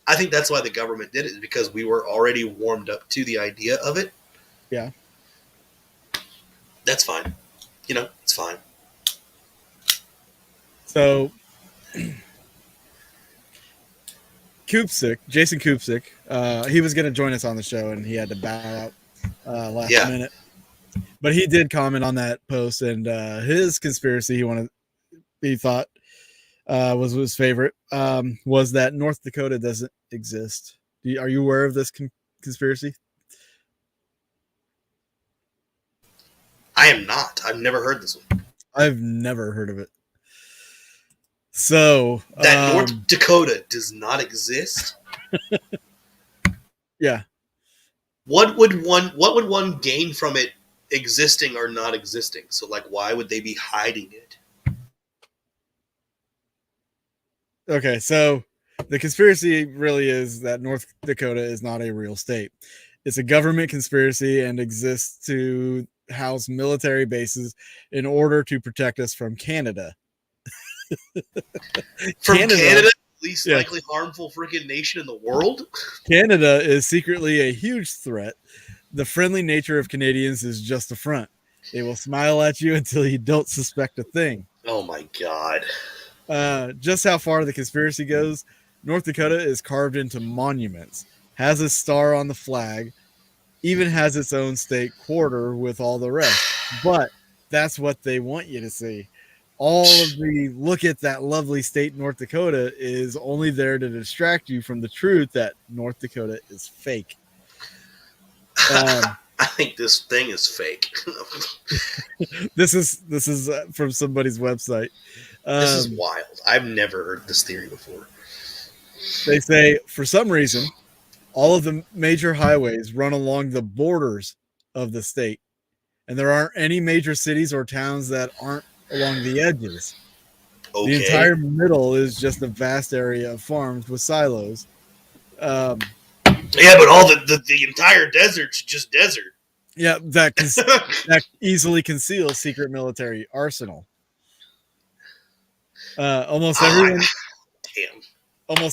I think that's why the government did it, because we were already warmed up to the idea of it. Yeah. That's fine. It's fine. So, Jason Kupsik, he was going to join us on the show, and he had to bow out last minute. But he did comment on that post, and his conspiracy he thought was his favorite was that North Dakota doesn't exist. Are you aware of this conspiracy? I am not. I've never heard this one. I've never heard of it. So That North Dakota does not exist. Yeah. What would one gain from it existing or not existing? So, like, why would they be hiding it? Okay, so the conspiracy really is that North Dakota is not a real state. It's a government conspiracy and exists to house military bases in order to protect us from Canada. From Canada, least yeah. likely harmful freaking nation in the world? Canada is secretly a huge threat. The friendly nature of Canadians is just a front. They will smile at you until you don't suspect a thing. Oh my God. Just how far the conspiracy goes, North Dakota is carved into monuments, has a star on the flag, even has its own state quarter with all the rest. But that's what they want you to see. All of the look at that lovely state, North Dakota, is only there to distract you from the truth that North Dakota is fake. I think this thing is fake. This is from somebody's website. This is wild. I've never heard this theory before. They say, for some reason, all of the major highways run along the borders of the state, and there aren't any major cities or towns that aren't along the edges. Okay. The entire middle is just a vast area of farms with silos. Yeah, but all the entire desert's just desert. Yeah, that easily conceals secret military arsenal. Almost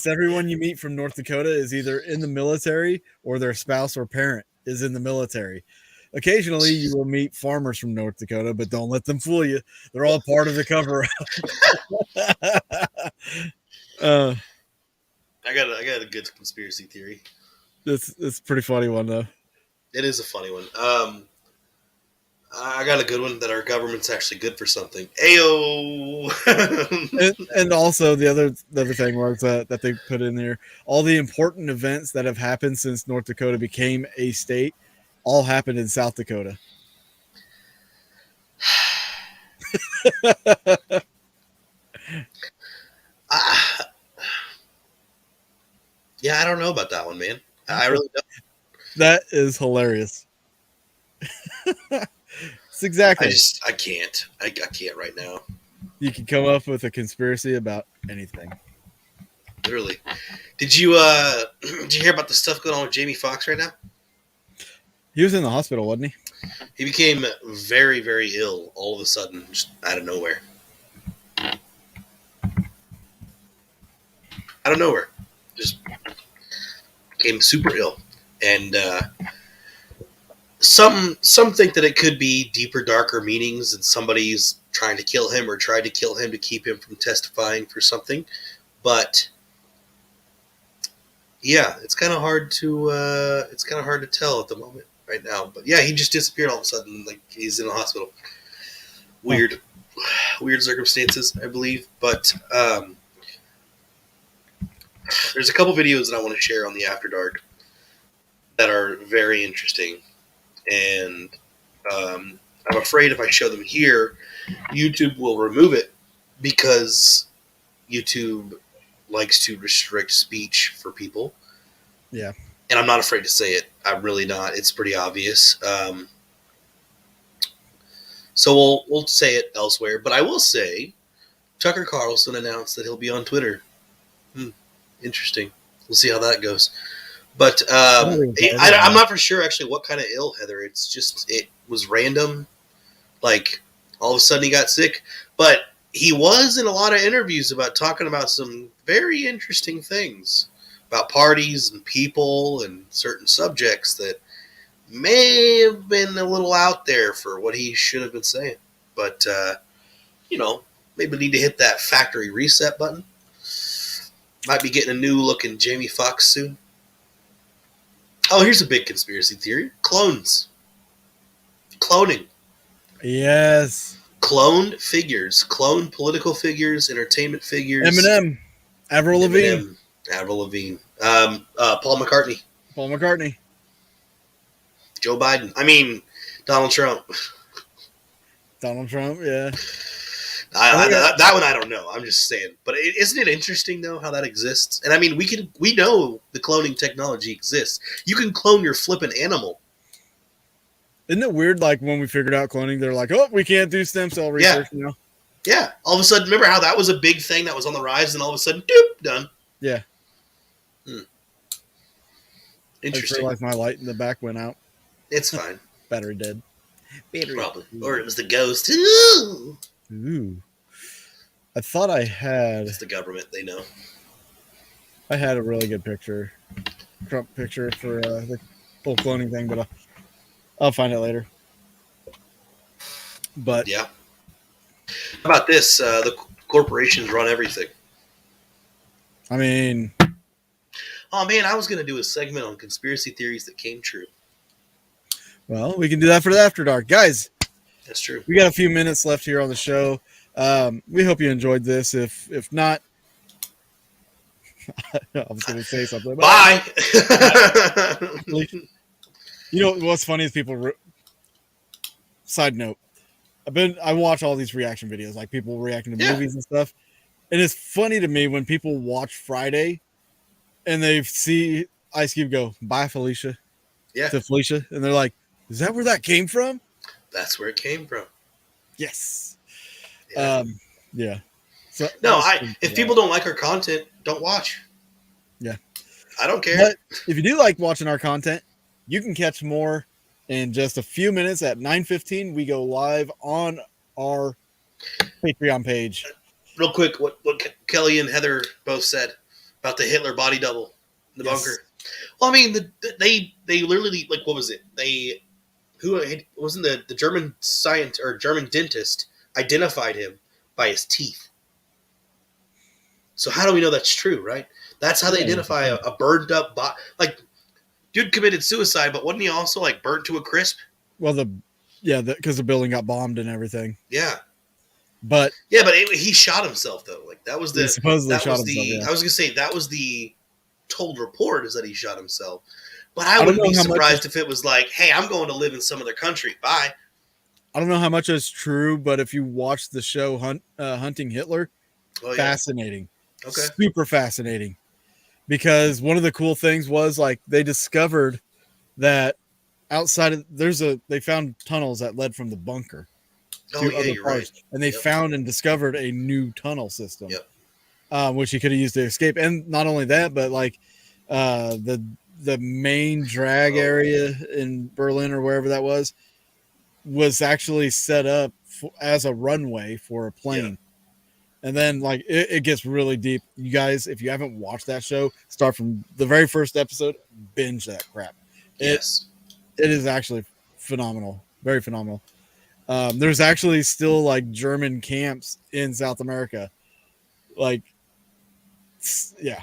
everyone you meet from North Dakota is either in the military or their spouse or parent is in the military. Occasionally, you will meet farmers from North Dakota, but don't let them fool you. They're all part of the cover-up. I got a good conspiracy theory. It's a pretty funny one, though. It is a funny one. I got a good one that our government's actually good for something. Ayo. and also the other thing was that they put in there, all the important events that have happened since North Dakota became a state all happened in South Dakota. Yeah, I don't know about that one, man. I really don't. That is hilarious. It's exactly. I can't. I can't right now. You can come up with a conspiracy about anything. Literally. Did you hear about the stuff going on with Jamie Foxx right now? He was in the hospital, wasn't he? He became very, very ill all of a sudden, just out of nowhere. Out of nowhere. Just became super ill. And some think that it could be deeper, darker meanings, and somebody's trying to kill him or tried to kill him to keep him from testifying for something. But yeah, it's kind of hard to tell at the moment right now. But yeah, he just disappeared all of a sudden, like he's in a hospital. Weird circumstances, I believe. But there's a couple videos that I want to share on the After Dark that are very interesting, and I'm afraid if I show them here, YouTube will remove it because YouTube likes to restrict speech for people. Yeah. And I'm not afraid to say it. I'm really not. It's pretty obvious. So we'll say it elsewhere. But I will say, Tucker Carlson announced that he'll be on Twitter. Interesting. We'll see how that goes. But I'm not for sure actually what kind of ill, Heather. It's just, it was random. Like, all of a sudden he got sick. But he was in a lot of interviews about talking about some very interesting things about parties and people and certain subjects that may have been a little out there for what he should have been saying. But, maybe need to hit that factory reset button. Might be getting a new looking Jamie Foxx soon. Oh, here's a big conspiracy theory. Clones. Cloning. Yes. Cloned figures. Cloned political figures, entertainment figures. Eminem. Avril Lavigne. Paul McCartney. Paul McCartney. Joe Biden. I mean, Donald Trump. Donald Trump, yeah. That one I don't know. I'm just saying. But isn't it interesting though how that exists? And I mean, we know the cloning technology exists. You can clone your flippin' animal. Isn't it weird? Like when we figured out cloning, they're like, "Oh, we can't do stem cell research now." Yeah. All of a sudden, remember how that was a big thing that was on the rise, and all of a sudden, doop, done. Yeah. Interesting. I realized my light in the back went out. It's fine. Battery dead. Probably. Or it was the ghost. Ooh. I thought I had. It's the government. They know. I had a really good picture, Trump picture for the whole cloning thing, but I'll find it later. But yeah. How about this? The corporations run everything. I mean, oh man, I was going to do a segment on conspiracy theories that came true. Well, we can do that for the After Dark, guys. That's true. We got a few minutes left here on the show. We hope you enjoyed this. If not, I was going to say something. Bye. You know what's funny is people. Side note: I watch all these reaction videos, like people reacting to movies and stuff, and it's funny to me when people watch Friday, and they see Ice Cube go, "Bye, Felicia," to Felicia, and they're like, "Is that where that came from?" That's where it came from. Yes. Yeah. So no, if people don't like our content, don't watch. Yeah. I don't care. But if you do like watching our content, you can catch more in just a few minutes at 9:15. We go live on our Patreon page. Real quick, what Kelly and Heather both said about the Hitler body double in the bunker. Well, I mean, they literally, like, what was it? The German scientist or German dentist identified him by his teeth. So how do we know that's true, right? That's how they identify a burned up body. Like, dude committed suicide, but wasn't he also like burnt to a crisp? Well, because the building got bombed and everything. Yeah. But he shot himself though. Like that was the supposedly shot himself. Yeah. I was gonna say that was the told report is that he shot himself. But I wouldn't be surprised if it was like, hey, I'm going to live in some other country. Bye. I don't know how much is true, but if you watch the show Hunting Hitler, fascinating. Okay. Super fascinating. Because one of the cool things was like they discovered that outside of they found tunnels that led from the bunker to other parts. Right. And they found and discovered a new tunnel system. Which he could have used to escape. And not only that, but like the main drag area in Berlin or wherever that was actually set up as a runway for a plane. And then like it gets really deep. You guys, if you haven't watched that show, start from the very first episode, binge that crap. It is actually phenomenal. Very phenomenal. There's actually still like German camps in South America. Like, yeah.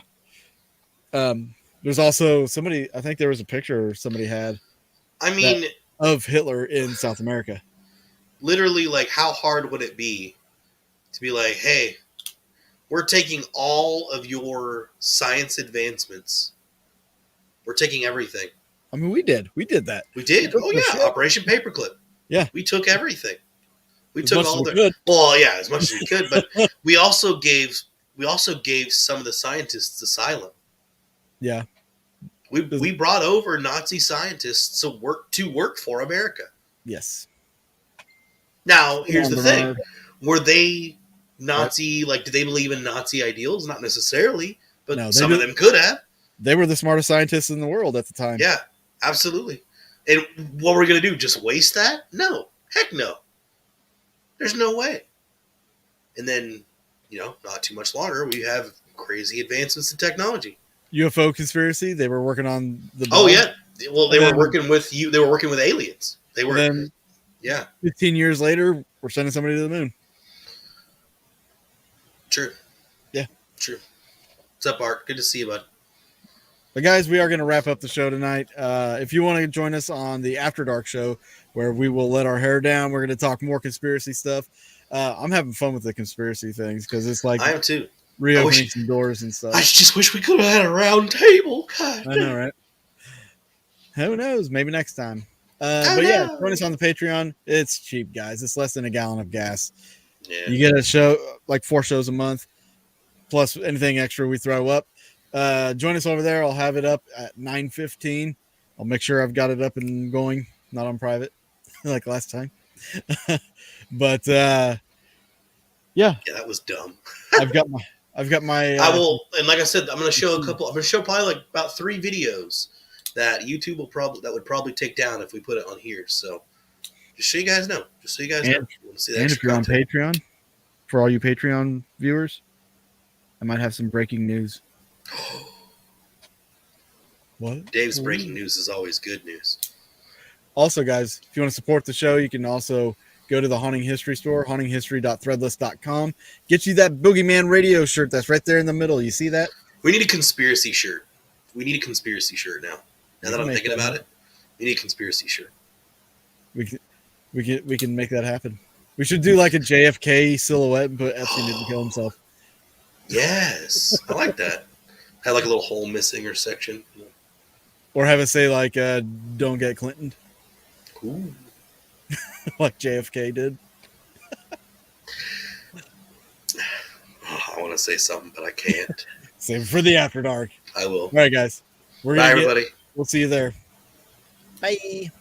There's also somebody, I think there was a picture somebody had. I mean, of Hitler in South America. Literally, like, how hard would it be to be like, hey, we're taking all of your science advancements. We're taking everything. I mean, we did that. We did. Oh yeah, Operation Paperclip. Yeah, we took everything. We as took all the. Well, yeah, as much as we could, but we also gave some of the scientists asylum. Yeah, we brought over Nazi scientists to work for America. Yes. Now here's the thing: were they Nazi? Like, did they believe in Nazi ideals? Not necessarily, but no, some of them could have. They were the smartest scientists in the world at the time. Yeah, absolutely. And what we're going to do, just waste that? No. Heck no. There's no way. And then, not too much longer, we have crazy advancements in technology. UFO conspiracy, they were working on the bomb. Oh, yeah. Well, they were working with aliens. They were. Then, 15 years later, we're sending somebody to the moon. True. Yeah. True. What's up, Art? Good to see you, bud. But guys, we are going to wrap up the show tonight. If you want to join us on the After Dark show, where we will let our hair down, we're going to talk more conspiracy stuff. I'm having fun with the conspiracy things because it's like I am too. Reopening some doors and stuff. I just wish we could have had a round table. God, I know, right? Who knows? Maybe next time. But yeah, join us on the Patreon. It's cheap, guys. It's less than a gallon of gas. Yeah. You get a show, like 4 shows a month, plus anything extra we throw up. Join us over there. I'll have it up at 9:15. I'll make sure I've got it up and going, not on private like last time. But yeah, That was dumb. I've got my. I will, and like I said, I'm going to show a couple. I'm going to show probably like about 3 videos that YouTube would probably take down if we put it on here. So just so you guys know, You want to see that And if you're content. on Patreon, for all you Patreon viewers, I might have some breaking news. What? Dave's breaking news is always good news. Also, guys, if you want to support the show, you can also go to the Haunting History store, hauntinghistory.threadless.com. Get you that Boogeyman radio shirt that's right there in the middle. You see that? We need a conspiracy shirt. We need a conspiracy shirt now. Now that I'm thinking about it, we need a conspiracy shirt. We can make that happen. We should do like a JFK silhouette and put Epstein didn't kill himself. Yes, I like that. Have like a little hole missing or section. Or have it say like don't get Clinton. Ooh. Like JFK did. I want to say something, but I can't. Save it for the after dark. I will. All right, guys. Bye, everybody. We'll see you there. Bye.